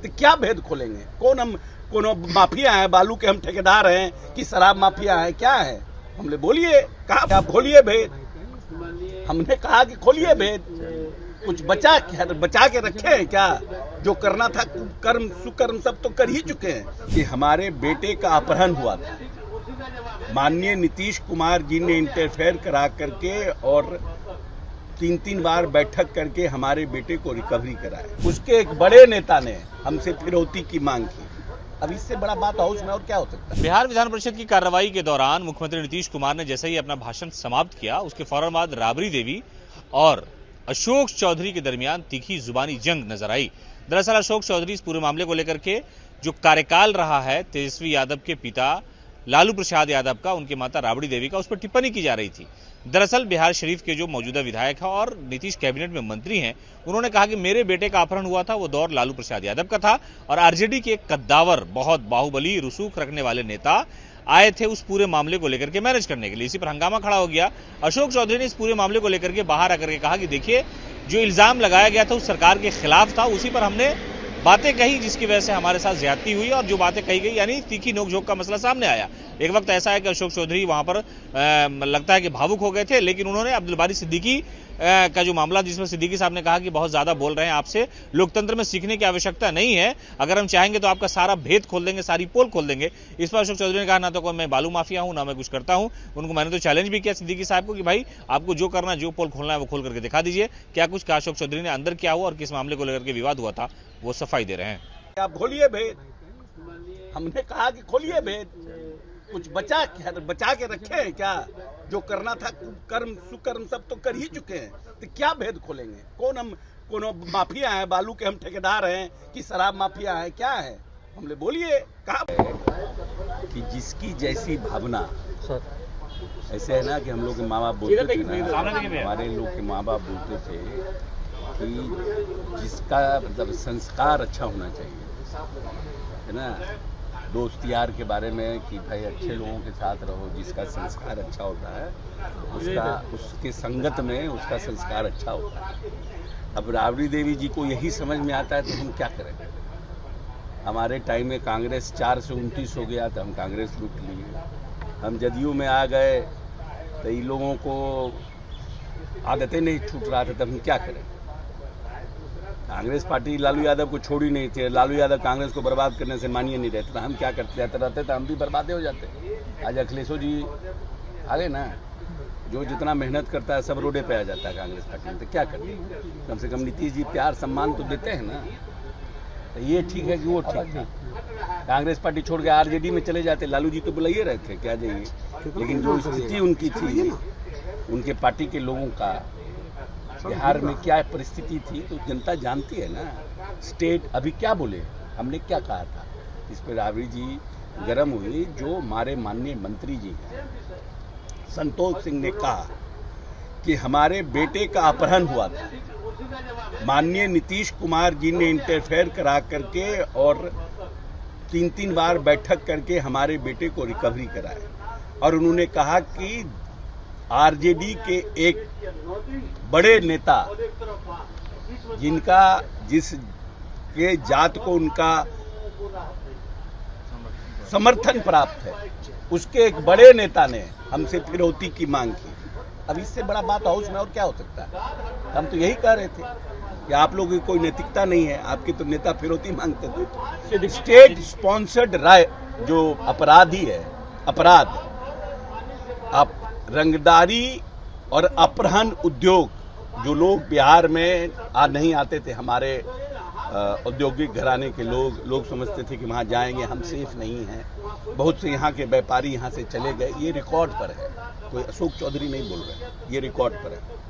तो क्या भेद खोलेंगे? कौन माफिया है? बालू के हम ठेकेदार हैं कि शराब माफिया है? क्या है? हमने बोलिए, कहा आप खोलिए भेद। हमने कहा कि खोलिए भेद। कुछ बचा के रखे हैं क्या? जो करना था कर्म सुकर्म सब तो कर ही चुके हैं। कि हमारे बेटे का अपहरण हुआ था, माननीय नीतीश कुमार जी ने इंटरफेयर करा करके और 3 बार बैठक करके हमारे बेटे को रिकवरी कराया। उसके एक बड़े नेता ने हमसे फिरौती की मांग की। अब इससे बड़ा बात हाउस में और क्या हो सकता है? बिहार विधान परिषद की कार्रवाई के दौरान मुख्यमंत्री नीतीश कुमार ने जैसे ही अपना भाषण समाप्त किया, उसके फौरन बाद राबड़ी देवी और अशोक चौधरी के दरमियान तीखी जुबानी जंग नजर आई। दरअसल अशोक चौधरी इस पूरे मामले को लेकर के जो कार्यकाल रहा है तेजस्वी यादव के पिता लालू प्रसाद यादव का, उनकी माता राबड़ी देवी का, उस पर टिप्पणी की जा रही थी। दरअसल बिहार शरीफ के जो मौजूदा विधायक हैं और नीतीश कैबिनेट में मंत्री हैं, उन्होंने कहा कि मेरे बेटे का अपहरण हुआ था, वो दौर लालू प्रसाद यादव का था और आरजेडी के एक कद्दावर, बहुत बाहुबली, रसूख रखने वाले नेता आए थे उस पूरे मामले को लेकर के मैनेज करने के लिए। इसी पर हंगामा खड़ा हो गया। अशोक चौधरी ने इस पूरे मामले को लेकर के बाहर आकर के कहा कि देखिए, जो इल्जाम लगाया गया था उस सरकार के खिलाफ था, उसी पर हमने बातें कही जिसकी वजह से हमारे साथ ज्यादती हुई और जो बातें कही गई यानी तीखी नोकझोंक का मसला सामने आया। एक वक्त ऐसा है कि अशोक चौधरी वहां पर लगता है कि भावुक हो गए थे, लेकिन उन्होंने अब्दुल बारी सिद्दीकी का जो मामला, जिसमें सिद्दीकी साहब ने कहा कि बहुत ज्यादा बोल रहे हैं, आपसे लोकतंत्र में सीखने की आवश्यकता नहीं है, अगर हम चाहेंगे तो आपका सारा भेद खोल देंगे, सारी पोल खोल देंगे। इस पर अशोक चौधरी ने कहा ना तो मैं बालू माफिया हूं, ना मैं कुछ करता हूं। उनको मैंने तो चैलेंज भी किया सिद्दीकी साहब को कि भाई आपको जो करना, जो पोल खोलना है वो खोल करके दिखा दीजिए। क्या कुछ कहा अशोक चौधरी ने, अंदर क्या हुआ और किस मामले को लेकर के विवाद हुआ था, वो सफाई दे रहे हैं। आप खोलिए भेद। हमने कहा कि खोलिए भेद। कुछ बचा के रखे हैं क्या? जो करना था कर्म सुकर्म सब तो कर ही चुके हैं। तो क्या भेद खोलेंगे? कौन माफिया है? बालू के हम ठेकेदार हैं कि शराब माफिया है? क्या है? हमने बोलिए, कहा कि जिसकी जैसी भावना। ऐसे है ना कि हम लोग के माँ बाप बोलते थे ना, हमारे लोग के माँ बाप बोलते थे कि जिसका मतलब संस्कार अच्छा होना चाहिए, है ना। दोस्त यार के बारे में कि भाई अच्छे लोगों के साथ रहो, जिसका संस्कार अच्छा होता है उसके संगत में उसका संस्कार अच्छा होता है। अब राबड़ी देवी जी को यही समझ में आता है तो हम क्या करें? हमारे टाइम में कांग्रेस 4 से 29 हो गया तो हम कांग्रेस लूट लिए। हम जदयू में आ गए तो इन लोगों को आदतें नहीं छूट रहा था, तब हम क्या करें? कांग्रेस पार्टी लालू यादव को छोड़ी नहीं थी। लालू यादव कांग्रेस को बर्बाद करने से मानिए नहीं रहते, हम क्या करते रहते तो हम भी बर्बाद हो जाते। आज अखिलेशो जी आ गए ना, जो जितना मेहनत करता है सब रोडे पे आ जाता है कांग्रेस पार्टी में। तो क्या करते हैं? कम से कम नीतीश जी प्यार सम्मान तो देते हैं ना। तो ये ठीक है कि वो ठीक था? कांग्रेस पार्टी छोड़ के आरजेडी में चले जाते। लालू जी तो बुलाइए रहे थे क्या जाइए, लेकिन जो स्थिति उनकी थी, उनके पार्टी के लोगों का बिहार में क्या परिस्थिति थी तो जनता जानती है ना। स्टेट अभी क्या बोले, हमने क्या कहा था? इस पर राबड़ी जी गर्म हुई। जो हमारे माननीय मंत्री जी संतोष सिंह ने कहा कि हमारे बेटे का अपहरण हुआ था, माननीय नीतीश कुमार जी ने इंटरफेयर करा करके और 3 बार बैठक करके हमारे बेटे को रिकवरी कराया। और उन्होंने कहा कि आरजेडी के एक बड़े नेता जिसके जात को उनका समर्थन प्राप्त है, उसके एक बड़े नेता ने हमसे फिरौती की मांग की। अब इससे बड़ा बात हाउस में और क्या हो सकता है? हम तो यही कह रहे थे कि आप लोगों की कोई नैतिकता नहीं है, आपके तो नेता फिरौती मांगते थे। स्टेट स्पॉन्सर्ड राय जो अपराधी है, अपराध, आप रंगदारी और अपहरण उद्योग, जो लोग बिहार में नहीं आते थे, हमारे औद्योगिक घराने के लोग समझते थे कि वहाँ जाएंगे हम सेफ नहीं हैं। बहुत से यहाँ के व्यापारी यहाँ से चले गए। ये रिकॉर्ड पर है, कोई अशोक चौधरी नहीं बोल रहे, ये रिकॉर्ड पर है।